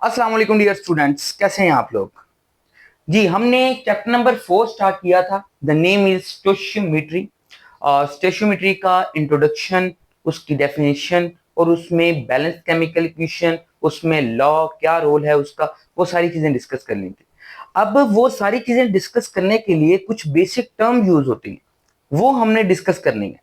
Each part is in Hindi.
अस्सलाम वालेकुम डियर स्टूडेंट्स, कैसे हैं आप लोग। जी, हमने चैप्टर नंबर 4 स्टार्ट किया था। The name is stoichiometry. Stoichiometry का इंट्रोडक्शन, उसकी डेफिनेशन और उसमें बैलेंस केमिकल इक्वेशन, उसमें लॉ क्या रोल है उसका, वो सारी चीजें डिस्कस करनी थी। अब वो सारी चीजें डिस्कस करने के लिए कुछ बेसिक टर्म यूज होती हैं, वो हमने डिस्कस करनी है।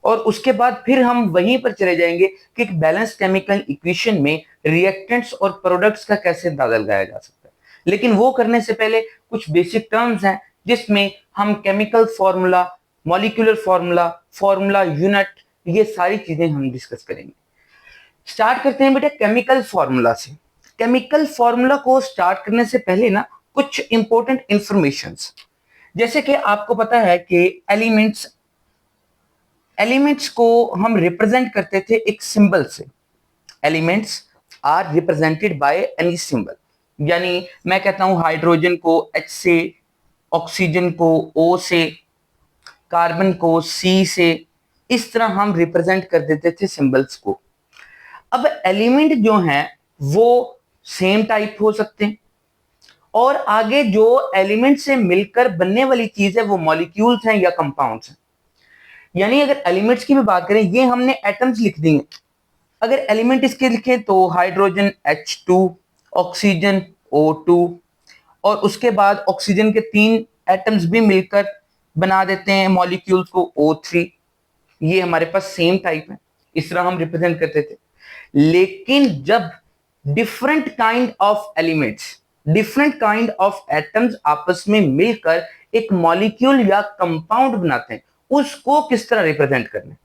और उसके बाद फिर हम वहीं पर चले जाएंगे कि एक बैलेंस केमिकल इक्वेशन में रिएक्टेंट्स और प्रोडक्ट्स का कैसे अंदाजा लगाया जा सकता है। लेकिन वो करने से पहले कुछ बेसिक टर्म्स हैं जिसमें हम chemical formula, molecular formula, formula unit, ये सारी चीजें हम डिस्कस करेंगे। स्टार्ट करते हैं बेटा केमिकल फॉर्मूला से। केमिकल फॉर्मूला को स्टार्ट करने से पहले ना कुछ इंपॉर्टेंट इंफॉर्मेशंस, जैसे कि आपको पता है कि एलिमेंट्स को हम रिप्रेजेंट करते थे एक सिंबल से। Elements are represented by any symbol. यानी मैं कहता हूं हाइड्रोजन को H से, ऑक्सीजन को O से, कार्बन को C से, इस तरह हम रिप्रेजेंट कर देते थे सिंबल्स को। अब एलिमेंट जो हैं वो सेम टाइप हो सकते हैं, और आगे जो एलिमेंट से मिलकर बनने वाली चीज है वो मॉलिक्यूल्स हैं या कंपाउंड्स हैं। यानी अगर एलिमेंट्स की भी बात करें, ये हमने एटम्स लिख दिए। अगर एलिमेंट इसके लिखें तो हाइड्रोजन H2, ऑक्सीजन O2, और उसके बाद ऑक्सीजन के 3 एटम्स भी मिलकर बना देते हैं मॉलिक्यूल्स को O3। ये हमारे पास सेम टाइप है, इस तरह हम रिप्रेजेंट करते थे। लेकिन जब different kind of elements, different kind of atoms आपस में मिलकर एक मॉलिक्यूल या कंपाउंड बनाते हैं, उसको किस तरह रिप्रेजेंट करना है,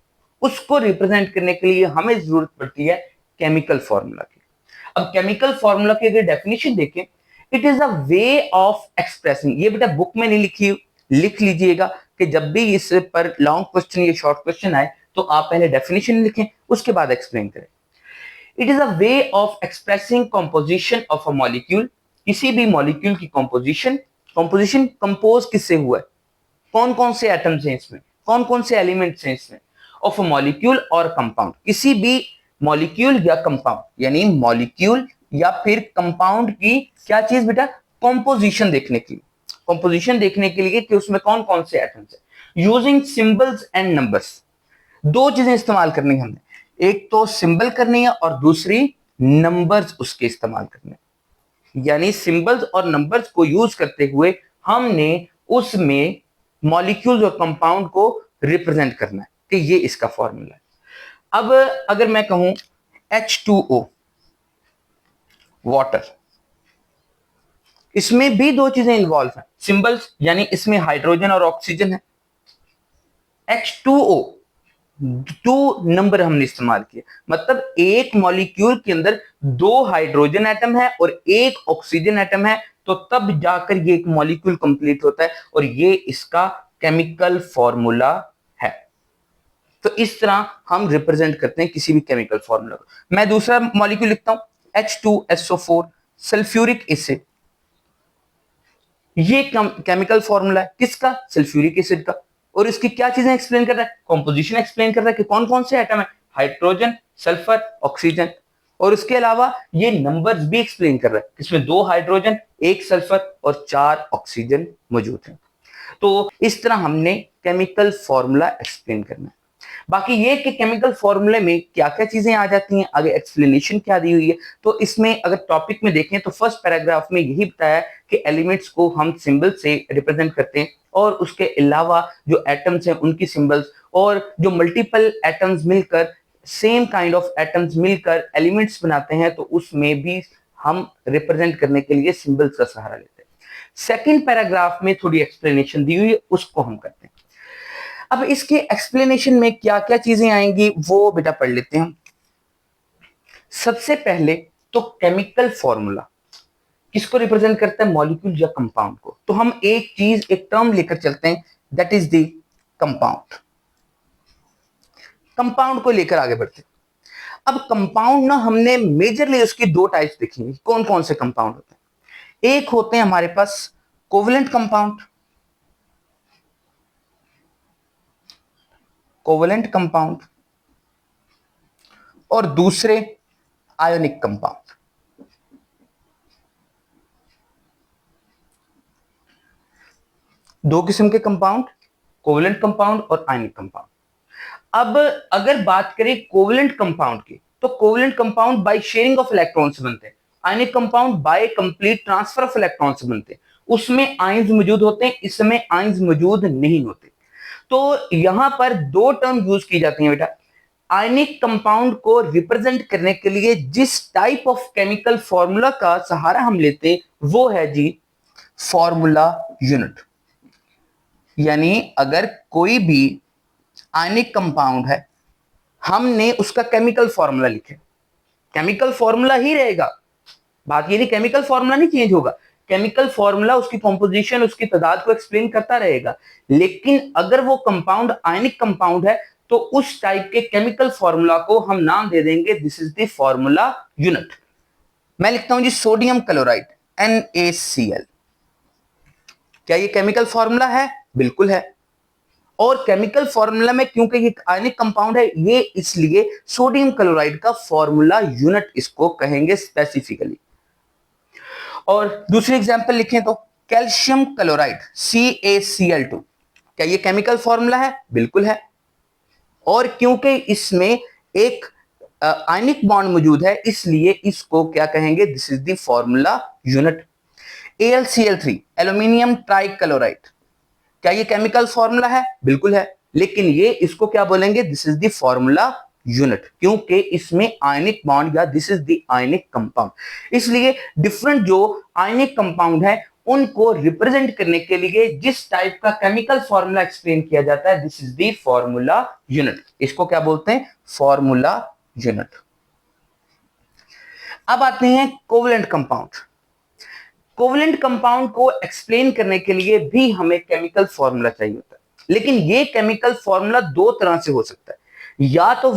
उसको रिप्रेजेंट करने के लिए हमें जरूरत पड़ती है केमिकल फॉर्मूला की। अब केमिकल फॉर्मूला की अगर डेफिनेशन देखें, it is a way of expressing. ये बेटा बुक में नहीं लिखी, लिख लीजिएगा कि जब भी इस पर लॉन्ग क्वेश्चन या शॉर्ट क्वेश्चन आए तो आप पहले डेफिनेशन लिखें, उसके बाद एक्सप्लेन करें। It is a way of expressing composition of a molecule. किसी भी मॉलिक्यूल की कंपोजिशन, कंपोजिशन कंपोज किससे हुआ है, कौन कौन से एटम्स हैं इसमें, कौन कौन से एलिमेंट्स हैं इसमें, ऑफ अ मॉलिक्यूल और कंपाउंड। किसी भी मॉलिक्यूल या कंपाउंड, यानी मॉलिक्यूल या फिर कंपाउंड की क्या चीज बेटा, कंपोजिशन देखने की, कंपोजिशन देखने के लिए कि उसमें कौन कौन से एटम्स हैं। यूजिंग सिंबल्स एंड नंबर्स, दो चीजें इस्तेमाल करनी है हमने, एक तो सिंबल करनी है और दूसरी नंबर्स उसके इस्तेमाल करने। यानी सिंबल्स और नंबर्स को यूज करते हुए हमने उसमें मॉलिक्यूल्स और कंपाउंड को रिप्रेजेंट करना है कि ये इसका फॉर्मूला है। अब अगर मैं कहूं H2O, वाटर, इसमें भी दो चीजें इन्वॉल्व हैं, सिंबल्स यानी इसमें हाइड्रोजन और ऑक्सीजन है। H2O, 2 नंबर हमने इस्तेमाल किए, मतलब एक मॉलिक्यूल के अंदर 2 हाइड्रोजन एटम है और एक ऑक्सीजन एटम है, तो तब जाकर ये एक मॉलिक्यूल कंप्लीट होता है और ये इसका केमिकल फॉर्मूला है। तो इस तरह हम रिप्रेजेंट करते हैं किसी भी केमिकल फॉर्मूला को। मैं दूसरा मॉलिक्यूल लिखता हूं H2SO4, सल्फ्यूरिक एसिड। ये केमिकल फॉर्मूला है किसका, सल्फ्यूरिक एसिड का। और इसकी क्या चीजें एक्सप्लेन कर रहा है, कॉम्पोजिशन एक्सप्लेन कर रहा है कि कौन कौन से एटम है, हाइड्रोजन, सल्फर, ऑक्सीजन। और उसके अलावा ये नंबर्स भी एक्सप्लेन कर रहा है, इसमें 2 हाइड्रोजन, 1 सल्फर और 4 ऑक्सीजन मौजूद है। तो इस तरह हमने केमिकल फॉर्मूला एक्सप्लेन करना है। बाकी ये कि केमिकल फॉर्मूले में क्या क्या चीजें आ जाती हैं, आगे एक्सप्लेनेशन क्या दी हुई है। तो इसमें अगर टॉपिक में देखें तो फर्स्ट पैराग्राफ में यही बताया कि एलिमेंट्स को हम सिंबल से रिप्रेजेंट करते हैं, और उसके अलावा जो एटम्स हैं उनकी सिंबल्स, और जो मल्टीपल एटम्स मिलकर, सेम काइंड ऑफ एटम्स मिलकर एलिमेंट्स बनाते हैं, तो उसमें भी हम रिप्रेजेंट करने के लिए सिंबल्स का सहारा लेते हैं। सेकेंड पैराग्राफ में थोड़ी एक्सप्लेनेशन दी हुई है, उसको हम करते हैं। अब इसके एक्सप्लेनेशन में क्या क्या चीजें आएंगी वो बेटा पढ़ लेते हैं। सबसे पहले तो केमिकल फॉर्मूला किसको रिप्रेजेंट करता है, मॉलिक्यूल या कंपाउंड को। तो हम एक चीज, एक टर्म लेकर चलते हैं, that is the compound. Compound को लेकर आगे बढ़ते हैं। अब कंपाउंड ना हमने मेजरली उसकी दो टाइप्स देखी, कौन कौन से कंपाउंड होते हैं। एक होते हैं हमारे पास कोवेलेंट कंपाउंड, कोवेलेंट कंपाउंड, और दूसरे आयोनिक कंपाउंड। दो किस्म के कंपाउंड, कोवेलेंट कंपाउंड और आयनिक कंपाउंड। अब अगर बात करें कोवेलेंट कंपाउंड की, तो covalent compound by sharing of electrons बनते हैं, ionic compound bye complete transfer of electrons बनते हैं। उसमें आयंस मौजूद होते हैं, इसमें आयंस मौजूद नहीं होते। तो यहां पर दो टर्म यूज की जाती हैं बेटा। आयनिक कंपाउंड को रिप्रेजेंट करने के लिए जिस टाइप ऑफ केमिकल फॉर्मूला का सहारा हम लेते हैं वो है जी फॉर्मूला यूनिट। यानी अगर कोई भी आयनिक कंपाउंड है, हमने उसका केमिकल फॉर्मूला लिखे, केमिकल फॉर्मूला ही रहेगा, बात ये नहीं केमिकल फॉर्मूला नहीं चेंज होगा, केमिकल फॉर्मूला उसकी कंपोजिशन उसकी तादाद को एक्सप्लेन करता रहेगा। लेकिन अगर वो कंपाउंड आयनिक कंपाउंड है तो उस टाइप के केमिकल फॉर्मूला को हम नाम दे देंगे this is the formula unit. मैं लिखता हूं जी सोडियम क्लोराइड NaCl। क्या ये केमिकल फॉर्मूला है? बिल्कुल है। और केमिकल फॉर्मूला में क्योंकि ये आयनिक कंपाउंड है, ये इसलिए सोडियम क्लोराइड का फॉर्मूला यूनिट इसको कहेंगे स्पेसिफिकली। और दूसरी एग्जांपल लिखें तो कैल्शियम क्लोराइड CaCl2। क्या ये केमिकल फॉर्मूला है? बिल्कुल है। और क्योंकि इसमें एक आयनिक बॉन्ड मौजूद है इसलिए इसको क्या कहेंगे this is the formula unit. AlCl3 aluminium trichloride. क्या ये केमिकल फॉर्मूला है? बिल्कुल है। लेकिन ये इसको क्या बोलेंगे this is the formula unit, क्योंकि इसमें आयनिक बॉन्ड या this is the ionic compound. इसलिए डिफरेंट जो आयनिक कंपाउंड है उनको रिप्रेजेंट करने के लिए जिस टाइप का केमिकल फॉर्मूला एक्सप्लेन किया जाता है this is the formula unit. इसको क्या बोलते हैं? Formula unit. अब आते हैं कोवेलेंट कंपाउंड। कोवेलेंट कंपाउंड को एक्सप्लेन करने के लिए भी हमें केमिकल फॉर्मूला चाहिए होता है, लेकिन ये केमिकल फॉर्मूला दो तरह से हो सकता है। या तो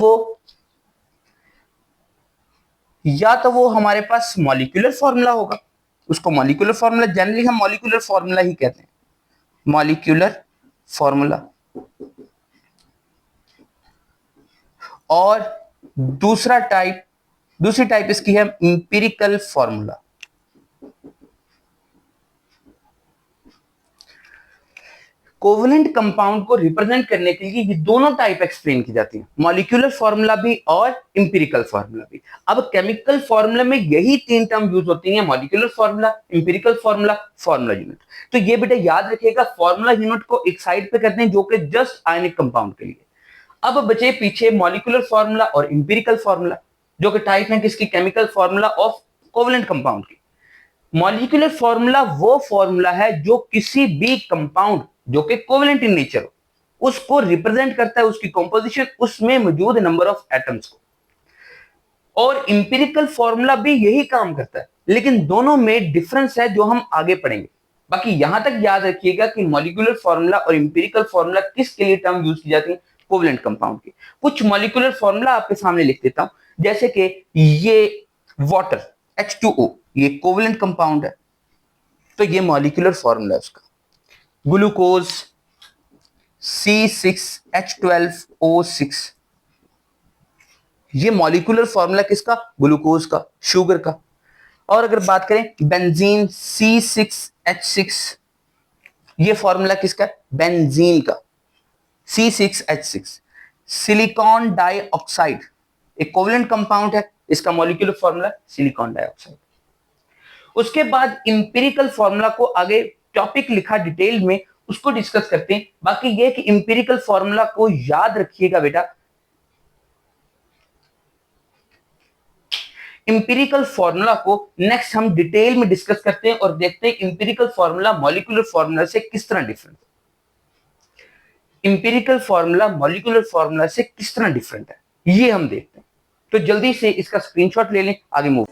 वो हमारे पास मॉलिक्यूलर फॉर्मूला होगा, उसको मॉलिक्यूलर फॉर्मूला जनरली हम मॉलिक्यूलर फॉर्मूला ही कहते हैं, मॉलिक्यूलर फॉर्मूला। और दूसरी टाइप इसकी है इंपिरिकल फॉर्मूला। कोवेलेंट कंपाउंड को रिप्रेजेंट करने के लिए ये दोनों टाइप एक्सप्लेन की जाती है, मॉलिक्यूलर फॉर्मूला भी और इंपिरिकल फॉर्मूला भी। अब केमिकल फॉर्मूला में यही तीन टर्म यूज होती हैं, molecular formula, empirical formula, formula unit. तो ये बेटा याद रखिएगा, फॉर्मूला यूनिट को एक साइड पे करते हैं जो कि जस्ट आयनिक कंपाउंड के लिए। अब बचे पीछे मॉलिक्यूलर फॉर्मूला और इंपिरिकल फॉर्मूला, जो कि टाइप है किसकी? Chemical formula of covalent compound की। मॉलिक्यूलर फॉर्मूला वो फॉर्मूला है जो किसी भी कंपाउंड जो कि कोवेलेंट इन नेचर हो उसको रिप्रेजेंट करता है, उसकी कंपोजिशन, उसमें मौजूद नंबर ऑफ एटम्स को। और इंपिरिकल फॉर्मूला भी यही काम करता है, लेकिन दोनों में डिफरेंस है जो हम आगे पढ़ेंगे। बाकी यहां तक याद रखिएगा कि मॉलिक्यूलर फॉर्मूला और इंपिरिकल फॉर्मूला किसके लिए टर्म यूज की जाती है? कोवेलेंट कंपाउंड की। कुछ मॉलिक्यूलर फॉर्मूला आपके सामने लिख देता हूं, जैसे कि ये वाटर H2O ये कोवेलेंट कंपाउंड है, तो ये मॉलिक्यूलर फॉर्मूला है उसका। ग्लूकोज C6H12O6 ये मॉलिक्यूलर फॉर्मूला किसका? ग्लूकोज का, शुगर का। और अगर बात करें बेंजीन C6H6 ये फॉर्मूला किसका? बेंजीन का, C6H6। सिलिकॉन डाइऑक्साइड एक कोवेलेंट कंपाउंड है, इसका मॉलिक्यूलर फॉर्मूला सिलिकॉन डाइऑक्साइड। उसके बाद इंपिरिकल फॉर्मूला को आगे टॉपिक लिखा डिटेल में, उसको डिस्कस करते हैं। बाकी ये कि इंपिरिकल फॉर्मूला को याद रखिएगा बेटा, इंपिरिकल फॉर्मूला को नेक्स्ट हम डिटेल में डिस्कस करते हैं और देखते हैं इंपिरिकल फॉर्मूला मॉलिक्यूलर फॉर्मूला से किस तरह डिफरेंट है। इंपिरिकल फॉर्मूला मॉलिक्यूलर फॉर्मूला से किस तरह डिफरेंट है ये हम देखते हैं। तो जल्दी से इसका स्क्रीनशॉट ले लें, आगे मूव।